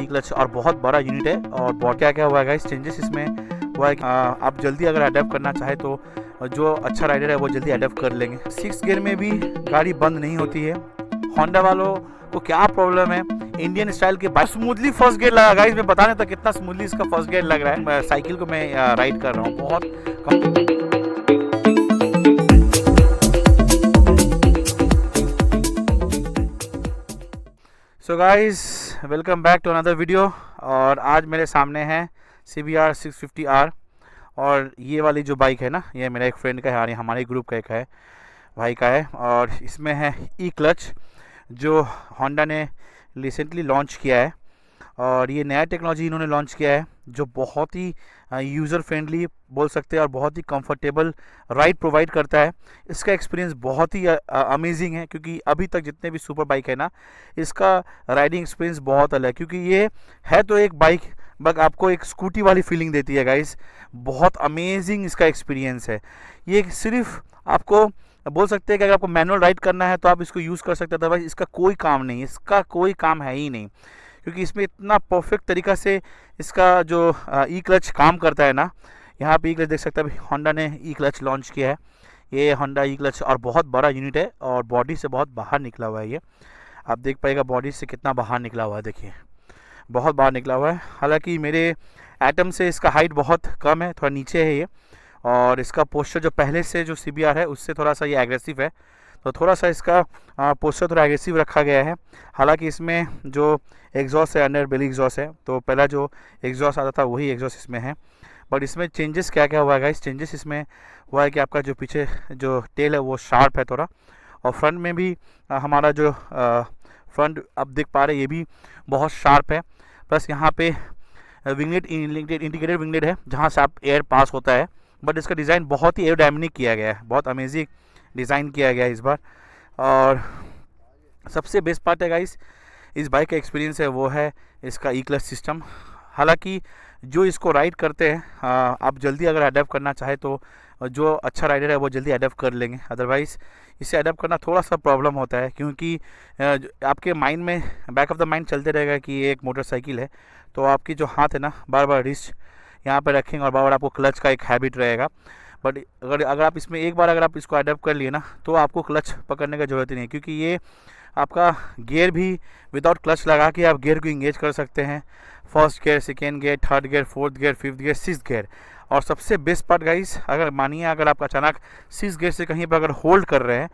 ई clutch और बहुत बड़ा यूनिट है। और बहुत क्या क्या हुआ है गाइस, चेंजेस इसमें हुआ है। आप जल्दी अगर अडेप्ट करना चाहे तो जो अच्छा राइडर है वो जल्दी अडेप्ट कर लेंगे। 6 गियर में भी गाड़ी बंद नहीं होती है। होंडा वालों को क्या प्रॉब्लम है, इंडियन स्टाइल के बाइक स्मूथली फर्स्ट गियर लगा गाइस। मैं बताने तक कितना स्मूथली इसका फर्स्ट गियर लग रहा है। साइकिल को मैं राइड कर रहा हूँ बहुत so guys, welcome back to another video. और आज मेरे सामने है CBR 650R। और ये वाली जो बाइक है ना, ये मेरा एक फ्रेंड का है, हमारे ग्रुप का एक है भाई का है। और इसमें है ई क्लच जो होंडा ने रिसेंटली लॉन्च किया है। और ये नया टेक्नोलॉजी इन्होंने लॉन्च किया है जो बहुत ही यूज़र फ्रेंडली बोल सकते हैं और बहुत ही कंफर्टेबल राइड प्रोवाइड करता है। इसका एक्सपीरियंस बहुत ही अमेजिंग है, क्योंकि अभी तक जितने भी सुपर बाइक है ना, इसका राइडिंग एक्सपीरियंस बहुत अलग है। क्योंकि ये है तो एक बाइक, बट आपको एक स्कूटी वाली फीलिंग देती है गाइस। बहुत अमेजिंग इसका एक्सपीरियंस है। ये सिर्फ आपको बोल सकते हैं कि अगर आपको मैनुअल राइड करना है तो आप इसको यूज़ कर सकते हैं, अदरवाइज इसका कोई काम नहीं, इसका कोई काम है ही नहीं। क्योंकि इसमें इतना परफेक्ट तरीका से इसका जो ई क्लच काम करता है ना। यहाँ पे ई क्लच देख सकते हैं, होंडा ने ई क्लच लॉन्च किया है। ये होंडा ई क्लच और बहुत बड़ा यूनिट है और बॉडी से बहुत बाहर निकला हुआ है। ये आप देख पाएगा बॉडी से कितना बाहर निकला हुआ है, देखिए बहुत बाहर निकला हुआ है। हालांकि मेरे एटम से इसका हाइट बहुत कम है, थोड़ा नीचे है ये। और इसका पोस्चर जो पहले से जो CBR है उससे थोड़ा सा ये एग्रेसिव है, तो थोड़ा सा इसका पोस्चर थोड़ा एग्रेसिव रखा गया है। हालांकि इसमें जो एग्जॉस्ट है अंडर बेली एग्जॉस्ट है, तो पहला जो एग्जॉस्ट आता था वही एग्जॉस्ट इसमें है। बट इसमें चेंजेस क्या क्या हुआ है गाइस, चेंजेस इसमें हुआ है कि आपका जो पीछे जो टेल है वो शार्प है थोड़ा। और फ्रंट में भी हमारा जो फ्रंट आप देख पा रहे हैं ये भी बहुत शार्प है। प्लस यहाँ पे विंगलेट इंटीग्रेटेड विंगलेट है जहाँ से आप एयर पास होता है। बट इसका डिज़ाइन बहुत ही एयरोडायनेमिक किया गया है, बहुत अमेजिंग डिज़ाइन किया गया है इस बार। और सबसे बेस्ट पार्ट है गाइस इस बाइक का एक्सपीरियंस है वो है इसका ई क्लच सिस्टम। हालांकि जो इसको राइड करते हैं, आप जल्दी अगर अडेप्ट करना चाहे तो जो अच्छा राइडर है वो जल्दी अडेप्ट कर लेंगे, अदरवाइज़ इसे अडेप्ट करना थोड़ा सा प्रॉब्लम होता है। क्योंकि आपके माइंड में बैक ऑफ द माइंड चलते रहेगा कि ये एक मोटरसाइकिल है, तो आपकी जो हाथ है ना बार बार रिस्ट यहाँ पर रखेंगे और बार बार आपको क्लच का एक हैबिट रहेगा। बट अगर आप इसमें एक बार अगर आप इसको अडेप्ट कर लिए ना, तो आपको क्लच पकड़ने की ज़रूरत ही नहीं, क्योंकि ये आपका गियर भी विदाउट क्लच लगा के आप गियर को इंगेज कर सकते हैं। First gear, second gear, third gear, fourth gear, fifth gear, sixth gear. और सबसे बेस्ट पार्ट गाइस, अगर मानिए अगर आप अचानक 6 गियर से कहीं पर अगर होल्ड कर रहे हैं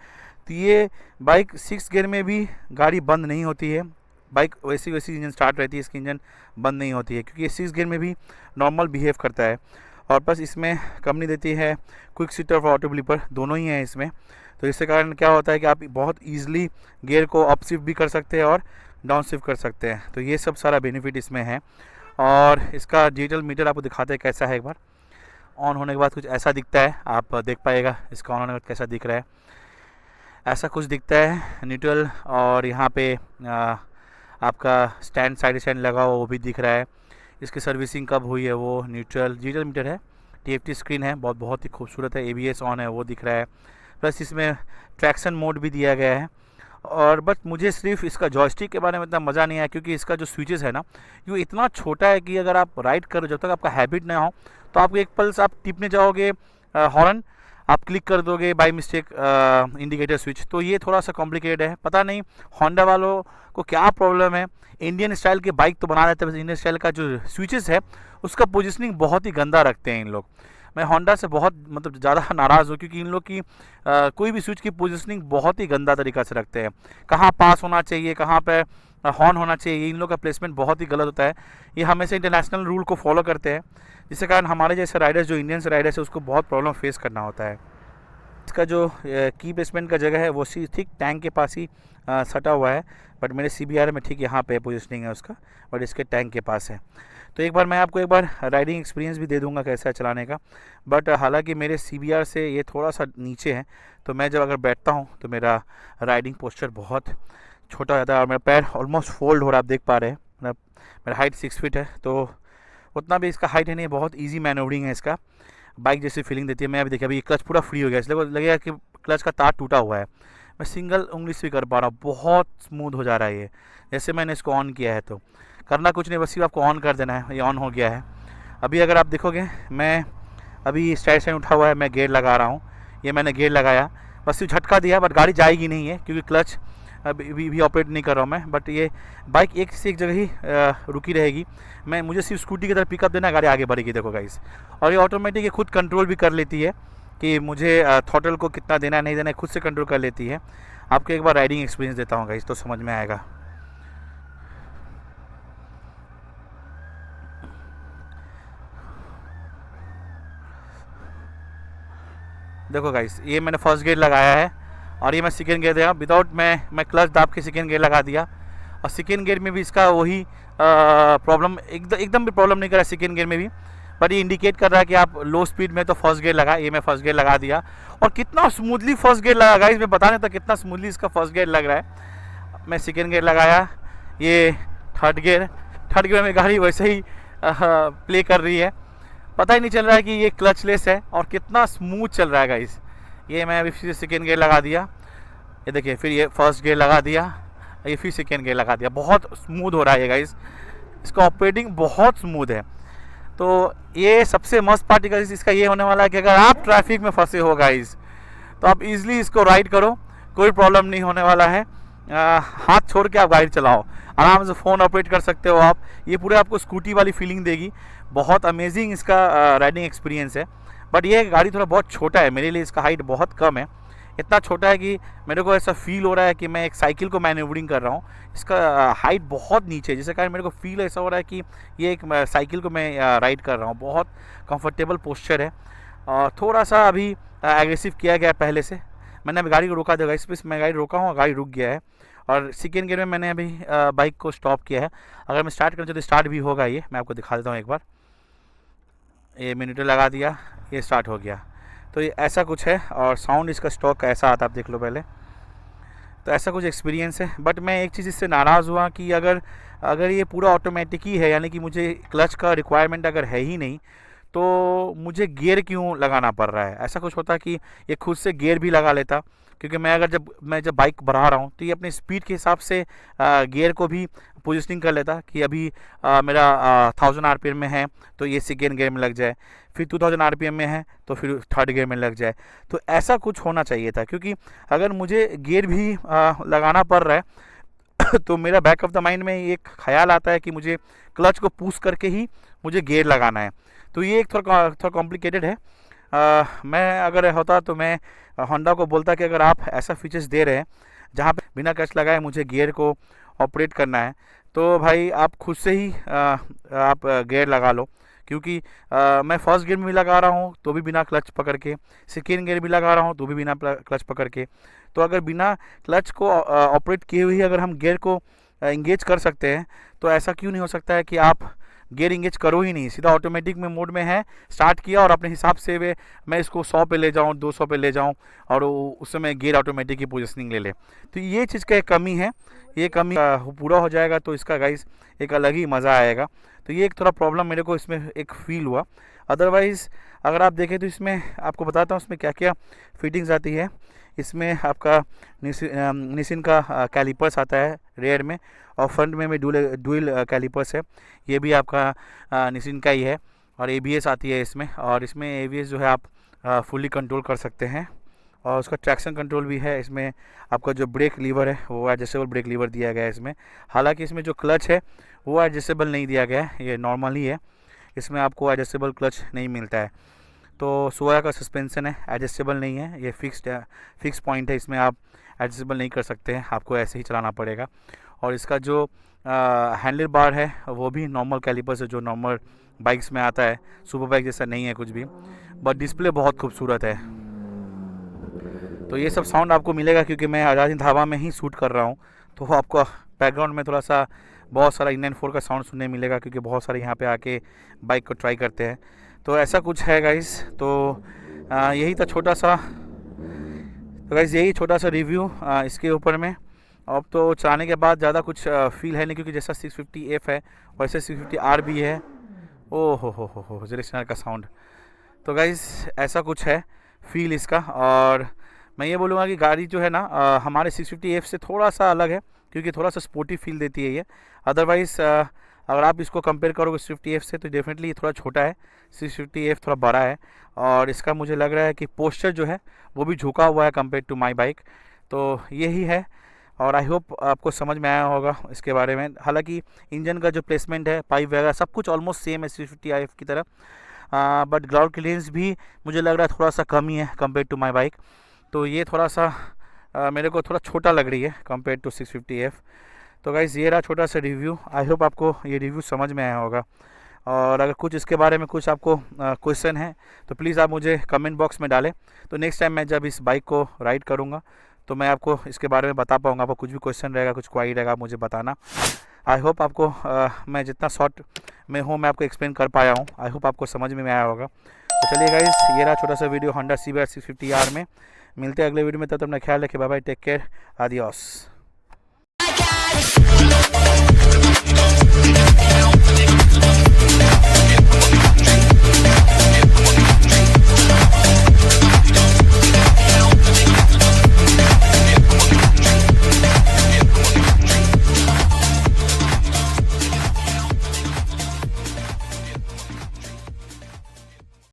तो ये बाइक 6 गियर में भी गाड़ी बंद नहीं होती है। बाइक वैसी वैसी इंजन स्टार्ट रहती है, इसकी इंजन बंद नहीं होती है, क्योंकि ये 6 गियर में भी नॉर्मल बिहेव करता है। और प्लस इसमें कंपनी देती है क्विक शिफ्टर और ऑटो ब्लीपर, दोनों ही हैं इसमें। तो इसके कारण क्या होता है कि आप बहुत ईजिली गियर को अप शिफ्ट भी कर सकते हैं और डाउन शिफ्ट कर सकते हैं। तो ये सब सारा बेनिफिट इसमें है। और इसका डिजिटल मीटर आपको दिखाते हैं कैसा है। एक बार ऑन होने के बाद कुछ ऐसा दिखता है, आप देख पाएगा इसका ऑन होने के बाद कैसा दिख रहा है। ऐसा कुछ दिखता है न्यूट्रल। और यहाँ पे आपका स्टैंड साइड स्टैंड लगा हुआ वो भी दिख रहा है। इसकी सर्विसिंग कब हुई है वो न्यूट्रल। डिजिटल मीटर है, TFT स्क्रीन है, बहुत ही खूबसूरत है। ABS ऑन है वो दिख रहा है। प्लस इसमें ट्रैक्शन मोड भी दिया गया है। और बट मुझे सिर्फ इसका जॉयस्टिक के बारे में इतना मज़ा नहीं आया, क्योंकि इसका जो स्विचेस है ना ये इतना छोटा है कि अगर आप राइड करो, जब तक आपका हैबिट ना हो तो आपको एक पल्स आप टिपने जाओगे हॉर्न, आप क्लिक कर दोगे बाय मिस्टेक इंडिकेटर स्विच, तो ये थोड़ा सा कॉम्प्लिकेटेड है। पता नहीं होंडा वालों को क्या प्रॉब्लम है, इंडियन स्टाइल के बाइक तो बना देते हैं, इंडियन स्टाइल का जो स्विचेस है उसका पोजीशनिंग बहुत ही गंदा रखते हैं इन लोग। मैं होंडा से बहुत मतलब ज़्यादा नाराज़ हूँ, क्योंकि इन लोग की कोई भी स्विच की पोजीशनिंग बहुत ही गंदा तरीका से रखते हैं। कहाँ पास होना चाहिए, कहाँ पे हॉर्न होना चाहिए, इन लोग का प्लेसमेंट बहुत ही गलत होता है। ये हमेशा इंटरनेशनल रूल को फॉलो करते हैं, जिसके कारण हमारे जैसे राइडर्स जो इंडियन राइडर्स है उसको बहुत प्रॉब्लम फेस करना होता है। इसका जो की प्लेसमेंट का जगह है वो ठीक टैंक के पास ही सटा हुआ है। बट मेरे CBR में ठीक यहाँ पे पोजीशनिंग है उसका, बट इसके टैंक के पास है। तो एक बार मैं आपको एक बार राइडिंग एक्सपीरियंस भी दे दूंगा कैसा है चलाने का। बट हालांकि मेरे CBR से ये थोड़ा सा नीचे है, तो मैं जब अगर बैठता हूँ तो मेरा राइडिंग पोस्चर बहुत छोटा हो जाता है और मेरा पैर ऑलमोस्ट फोल्ड हो रहा है। आप देख पा रहे हैं मेरा हाइट 6 फीट है, तो उतना भी इसका हाइट है नहीं, बहुत ईजी मैनोवरिंग है इसका। बाइक जैसी फीलिंग देती है। मैं अभी देखिए अभी क्लच पूरा फ्री हो गया, इसलिए लगेगा कि क्लच का तार टूटा हुआ है, मैं सिंगल उंगली से भी कर पा रहा हूँ। बहुत स्मूथ हो जा रहा है ये, जैसे मैंने इसको ऑन किया है। तो करना कुछ नहीं, बस सिर्फ आपको ऑन कर देना है। ये ऑन हो गया है। अभी अगर आप देखोगे, मैं अभी स्टाइल साइन उठा हुआ है, मैं गेयर लगा रहा हूँ। ये मैंने गेयर लगाया, बस सिर्फ झटका दिया, बट गाड़ी जाएगी नहीं है क्योंकि क्लच अभी भी ऑपरेट नहीं कर रहा हूँ मैं। बट ये बाइक एक से एक जगह ही रुकी रहेगी। मुझे सिर्फ स्कूटी की तरह पिकअप देना, गाड़ी आगे बढ़ेगी। देखो गाइस, और ये ऑटोमेटिक ये खुद कंट्रोल भी कर लेती है कि मुझे थ्रॉटल को कितना देना नहीं देना है, खुद से कंट्रोल कर लेती है। आपको एक बार राइडिंग एक्सपीरियंस देता हूँ गाइस, तो समझ में आएगा। देखो गाइस, ये मैंने फर्स्ट गियर लगाया है और ये मैं सेकेंड गियर दिया विदाउट मैं क्लच दाब के सेकेंड गियर लगा दिया। और सेकेंड गियर में भी इसका वही प्रॉब्लम, एकदम भी प्रॉब्लम नहीं कर रहा है सेकेंड गियर में भी। बट ये इंडिकेट कर रहा है कि आप लो स्पीड में तो फर्स्ट गियर लगा। ये मैं फर्स्ट गियर लगा दिया और कितना स्मूथली फर्स्ट गियर लगा गाइस, मैं बता नहीं था कितना स्मूथली इसका फर्स्ट गियर लग रहा है। मैं सेकेंड गियर लगाया, ये थर्ड गियर में गाड़ी वैसे ही प्ले कर रही है। पता ही नहीं चल रहा है कि ये क्लचलेस है और कितना स्मूथ चल रहा है गाइस। ये मैं अभी फिर सेकेंड गियर लगा दिया, ये देखिए, फिर ये फर्स्ट गियर लगा दिया, ये फिर सेकेंड गियर लगा दिया। बहुत स्मूथ हो रहा है ये गाइस, इसका ऑपरेटिंग बहुत स्मूथ है। तो ये सबसे मस्त पार्ट गाइस इसका ये होने वाला है कि अगर आप ट्रैफिक में फंसे हो गाइस, तो आप इजीली इसको राइड करो, कोई प्रॉब्लम नहीं होने वाला है। हाथ छोड़ के आप गाड़ी चलाओ, आराम से फ़ोन ऑपरेट कर सकते हो आप। ये पूरे आपको स्कूटी वाली फीलिंग देगी। बहुत अमेजिंग इसका राइडिंग एक्सपीरियंस है। बट ये गाड़ी थोड़ा बहुत छोटा है मेरे लिए, इसका हाइट बहुत कम है। इतना छोटा है कि मेरे को ऐसा फील हो रहा है कि मैं एक साइकिल को मैन्यूवरिंग कर रहा हूँ। इसका हाइट बहुत नीचे है, जिसके कारण मेरे को फील ऐसा हो रहा है कि ये एक साइकिल को मैं राइड कर रहा हूँ। बहुत कंफर्टेबल पोस्चर है और थोड़ा सा अभी एग्रेसिव किया गया पहले से। मैंने अभी गाड़ी को रोका देगा, इस पर मैं गाड़ी रोका हूँ, गाड़ी रुक गया है। और सेकेंड गियर में मैंने अभी बाइक को स्टॉप किया है। अगर मैं स्टार्ट करना तो स्टार्ट भी होगा, ये मैं आपको दिखा देता हूँ एक बार। ये मिनटर लगा दिया, ये स्टार्ट हो गया। तो ये ऐसा कुछ है और साउंड इसका स्टॉक कैसा आता आप देख लो पहले। तो ऐसा कुछ एक्सपीरियंस है। बट मैं एक चीज़ इससे नाराज़ हुआ कि अगर ये पूरा ऑटोमेटिक ही है, यानी कि मुझे क्लच का रिक्वायरमेंट अगर है ही नहीं, तो मुझे गियर क्यों लगाना पड़ रहा है। ऐसा कुछ होता कि ये खुद से गियर भी लगा लेता, क्योंकि मैं जब बाइक बढ़ा रहा हूँ तो ये अपनी स्पीड के हिसाब से गियर को भी पोजिशनिंग कर लेता कि अभी मेरा 1000 आरपीएम में है तो ये सेकेंड गियर में लग जाए, फिर 2000 आरपीएम में है तो फिर थर्ड गियर में लग जाए। तो ऐसा कुछ होना चाहिए था, क्योंकि अगर मुझे गियर भी लगाना पड़ रहा है तो मेरा बैक ऑफ द माइंड में एक ख्याल आता है कि मुझे क्लच को पुश करके ही मुझे गियर लगाना है। तो ये एक थोड़ा कॉम्प्लिकेटेड है। मैं अगर होता तो मैं होंडा को बोलता कि अगर आप ऐसा फीचर्स दे रहे हैं जहाँ पे बिना क्लच लगाए मुझे गियर को ऑपरेट करना है, तो भाई आप खुद से ही आप गियर लगा लो। क्योंकि मैं फर्स्ट गियर में भी लगा रहा हूँ तो भी बिना क्लच पकड़ के, सेकेंड गियर भी लगा रहा हूँ तो भी बिना क्लच पकड़ के। तो अगर बिना क्लच को ऑपरेट किए हुए अगर हम गियर को इंगेज कर सकते हैं, तो ऐसा क्यों नहीं हो सकता है कि आप गियर इंगेज करो ही नहीं, सीधा ऑटोमेटिक में मोड में है, स्टार्ट किया और अपने हिसाब से मैं इसको 100 पे ले जाऊँ, 200 पे ले जाऊँ और उस समय गियर ऑटोमेटिक की पोजीशनिंग ले ले। तो ये चीज़ का एक कमी है, ये कमी पूरा हो जाएगा तो इसका गाइस एक अलग ही मज़ा आएगा। तो ये एक थोड़ा प्रॉब्लम मेरे को इसमें एक फील हुआ। अदरवाइज़ अगर आप देखें तो इसमें आपको बताता हूँ इसमें क्या क्या फिटिंग्स आती है। इसमें आपका निसिन का कैलिपर्स आता है रेयर में, और फ्रंट में डुअल कैलिपर्स है। ये भी आपका निसिन का ही है। और एबीएस आती है इसमें, और इसमें एबीएस जो है आप फुल्ली कंट्रोल कर सकते हैं। और उसका ट्रैक्शन कंट्रोल भी है। इसमें आपका जो ब्रेक लीवर है वो एडजस्टेबल ब्रेक लीवर दिया गया है इसमें। हालांकि इसमें जो क्लच है वो एडजस्टेबल नहीं दिया गया है, ये नॉर्मल ही है, इसमें आपको एडजस्टेबल क्लच नहीं मिलता है। तो सोया का सस्पेंसन है, एडजस्टेबल नहीं है, ये फिक्स पॉइंट है, इसमें आप एडजस्टेबल नहीं कर सकते हैं, आपको ऐसे ही चलाना पड़ेगा। और इसका जो हैंडल बार है वो भी नॉर्मल कैलिपर से जो नॉर्मल बाइक्स में आता है, सुपर बाइक जैसा नहीं है कुछ भी, बट डिस्प्ले बहुत खूबसूरत है। तो ये सब साउंड आपको मिलेगा क्योंकि मैं आज़ाद हिंद हवा में ही शूट कर रहा हूँ, तो आपको बैकग्राउंड में थोड़ा सा बहुत सारा इंडियन 4 का साउंड सुनने मिलेगा, क्योंकि बहुत सारे यहाँ पे आके बाइक को ट्राई करते हैं। तो ऐसा कुछ है गाइस। तो यही था छोटा सा, तो गाइस यही छोटा सा रिव्यू इसके ऊपर में। अब तो चलाने के बाद ज़्यादा कुछ फील है नहीं, क्योंकि जैसा 650F है वैसे 650R भी है। ओ हो डायरेक्शनल का साउंड। तो गाइस ऐसा कुछ है फील इसका। और मैं ये बोलूँगा कि गाड़ी जो है ना हमारे 650F से थोड़ा सा अलग है, क्योंकि थोड़ा सा स्पोर्टी फील देती है ये। अदरवाइज़ अगर आप इसको कंपेयर करोगे 650F से तो डेफिनेटली ये थोड़ा छोटा है, 650F थोड़ा बड़ा है। और इसका मुझे लग रहा है कि पोस्चर जो है वो भी झुका हुआ है कंपेयर टू माई बाइक। तो यही है, और आई होप आपको समझ में आया होगा इसके बारे में। हालांकि इंजन का जो प्लेसमेंट है, पाइप वगैरह सब कुछ ऑलमोस्ट सेम है 650IF की तरह, बट ग्राउंड क्लियरेंस भी मुझे लग रहा है थोड़ा सा कम ही है कंपेयर टू माई बाइक। तो ये थोड़ा सा मेरे को थोड़ा छोटा लग रही है कंपेयर टू 650F। तो गाइज़ ये रहा छोटा सा रिव्यू। आई होप आपको ये रिव्यू समझ में आया होगा। और अगर कुछ इसके बारे में कुछ आपको क्वेश्चन है तो प्लीज़ आप मुझे कमेंट बॉक्स में डालें। तो नेक्स्ट टाइम मैं जब इस बाइक को राइड करूँगा तो मैं आपको इसके बारे में बता पाऊँगा। आपको कुछ भी क्वेश्चन रहेगा, कुछ क्वारी रहेगा, आप मुझे बताना। आई होप आपको मैं जितना शॉर्ट में हूँ मैं आपको एक्सप्लेन कर पाया हूँ। आई होप आपको समझ में आया होगा। तो चलिए गाइस, ये रहा छोटा सा वीडियो होंडा CBR 650R में। मिलते हैं अगले वीडियो में, तब तक अपना ख्याल रखें। Bye bye, take care, adios.